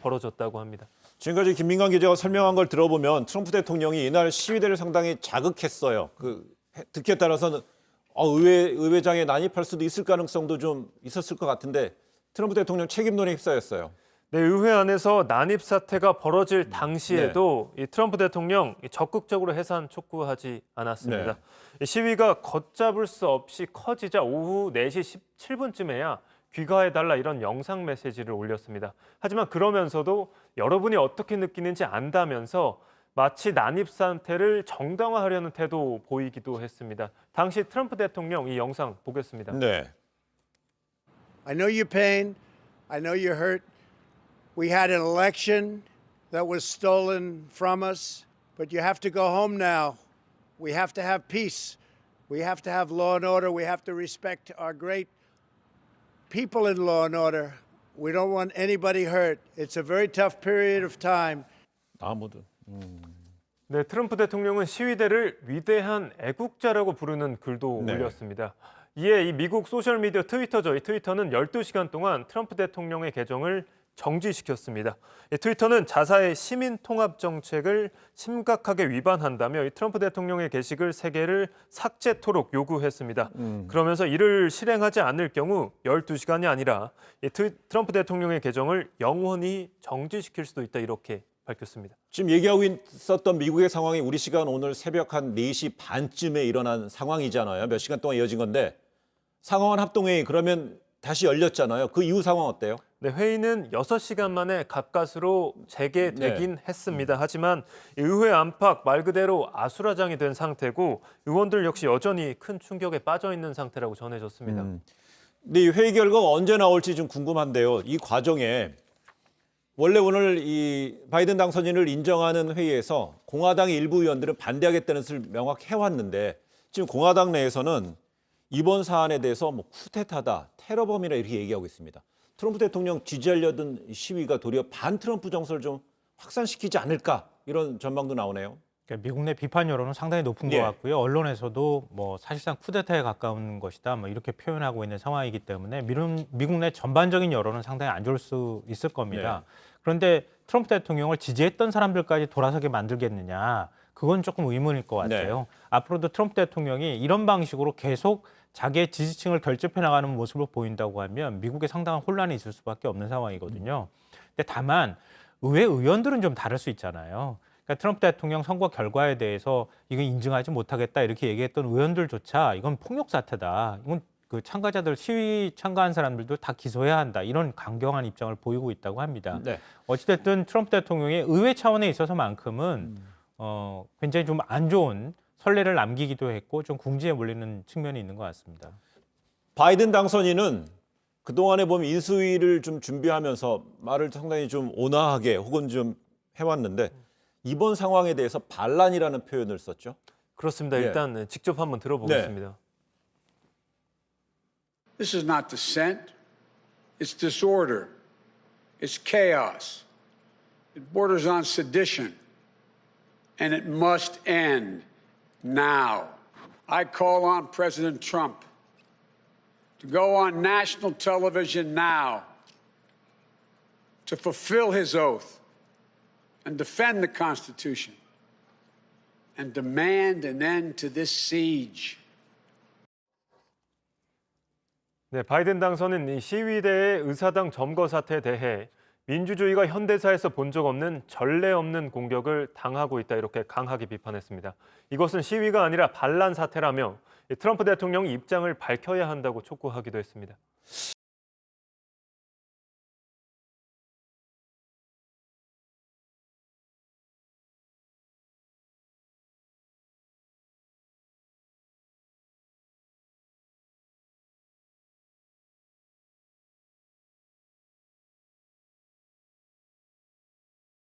벌어졌다고 합니다. 지금까지 김민관 기자가 설명한 걸 들어보면 트럼프 대통령이 이날 시위대를 상당히 자극했어요. 듣기에 따라서는 의회장에 난입할 수도 있을 가능성도 좀 있었을 것 같은데 트럼프 대통령 책임론에 휩싸였어요. 네, 의회 안에서 난입 사태가 벌어질 당시에도 이 트럼프 대통령 적극적으로 해산 촉구하지 않았습니다. 시위가 걷잡을 수 없이 커지자 오후 4시 17분쯤에야 귀가해달라 이런 영상 메시지를 올렸습니다. 하지만 그러면서도 여러분이 어떻게 느끼는지 안다면서 마치 난입 상태를 정당화하려는 태도 보이기도 했습니다. 당시 트럼프 대통령 이 영상 보겠습니다. 네. I know your pain. I know you're hurt. We had an election that was stolen from us, but you have to go home now. We have to have peace. We have to have law and order. We have to respect our great people in law and order. We don't want anybody hurt. It's a very tough period of time. 아무도. 네, 트럼프 대통령은 시위대를 위대한 애국자라고 부르는 글도 네. 올렸습니다. 이에 이 미국 소셜미디어 트위터죠. 이 트위터는 12시간 동안 트럼프 대통령의 계정을 정지시켰습니다. 이 트위터는 자사의 시민 통합 정책을 심각하게 위반한다며 이 트럼프 대통령의 게시글 3개를 삭제토록 요구했습니다. 그러면서 이를 실행하지 않을 경우 12시간이 아니라 이 트럼프 대통령의 계정을 영원히 정지시킬 수도 있다 이렇게 밝혔습니다. 지금 얘기하고 있었던 미국의 상황이 우리 시간 오늘 새벽 한 4시 반쯤에 일어난 상황이잖아요. 몇 시간 동안 이어진 건데 상원 합동회의 그러면 다시 열렸잖아요. 그 이후 상황 어때요? 네, 회의는 6시간 만에 가까스로 재개되긴 했습니다. 하지만 의회 안팎 말 그대로 아수라장이 된 상태고 의원들 역시 여전히 큰 충격에 빠져 있는 상태라고 전해졌습니다. 근데 이 회의 결과가 언제 나올지 좀 궁금한데요. 이 과정에 원래 오늘 이 바이든 당선인을 인정하는 회의에서 공화당의 일부 의원들은 반대하겠다는 것을 명확히 해왔는데 지금 공화당 내에서는 이번 사안에 대해서 쿠데타다, 테러범이라 이렇게 얘기하고 있습니다. 트럼프 대통령 지지하려던 시위가 도리어 반 트럼프 정서를 좀 확산시키지 않을까 이런 전망도 나오네요. 그러니까 미국 내 비판 여론은 상당히 높은 것 같고요. 언론에서도 사실상 쿠데타에 가까운 것이다 이렇게 표현하고 있는 상황이기 때문에 미국 내 전반적인 여론은 상당히 안 좋을 수 있을 겁니다. 그런데 트럼프 대통령을 지지했던 사람들까지 돌아서게 만들겠느냐, 그건 조금 의문일 것 같아요. 앞으로도 트럼프 대통령이 이런 방식으로 계속 자기의 지지층을 결집해 나가는 모습을 보인다고 하면 미국에 상당한 혼란이 있을 수밖에 없는 상황이거든요. 근데 다만 의회 의원들은 좀 다를 수 있잖아요. 그러니까 트럼프 대통령 선거 결과에 대해서 이건 인정하지 못하겠다 이렇게 얘기했던 의원들조차 이건 폭력 사태다, 이건 그 참가자들 시위 참가한 사람들도 다 기소해야 한다 이런 강경한 입장을 보이고 있다고 합니다. 어찌됐든 트럼프 대통령이 의회 차원에 있어서만큼은 굉장히 좀 안 좋은 선례를 남기기도 했고 좀 궁지에 몰리는 측면이 있는 것 같습니다. 바이든 당선인은 그동안에 보면 인수위를 좀 준비하면서 말을 상당히 좀 온화하게 혹은 좀 해왔는데 이번 상황에 대해서 반란이라는 표현을 썼죠. 그렇습니다. 일단 직접 한번 들어보겠습니다. This is not dissent. It's disorder. It's chaos. It borders on sedition. And it must end now. I call on President Trump to go on national television now to fulfill his oath and defend the Constitution and demand an end to this siege. 네, 바이든 당선인 이 시위대의 의사당 점거 사태에 대해 민주주의가 현대사에서 본 적 없는 전례 없는 공격을 당하고 있다 이렇게 강하게 비판했습니다. 이것은 시위가 아니라 반란 사태라며 트럼프 대통령이 입장을 밝혀야 한다고 촉구하기도 했습니다.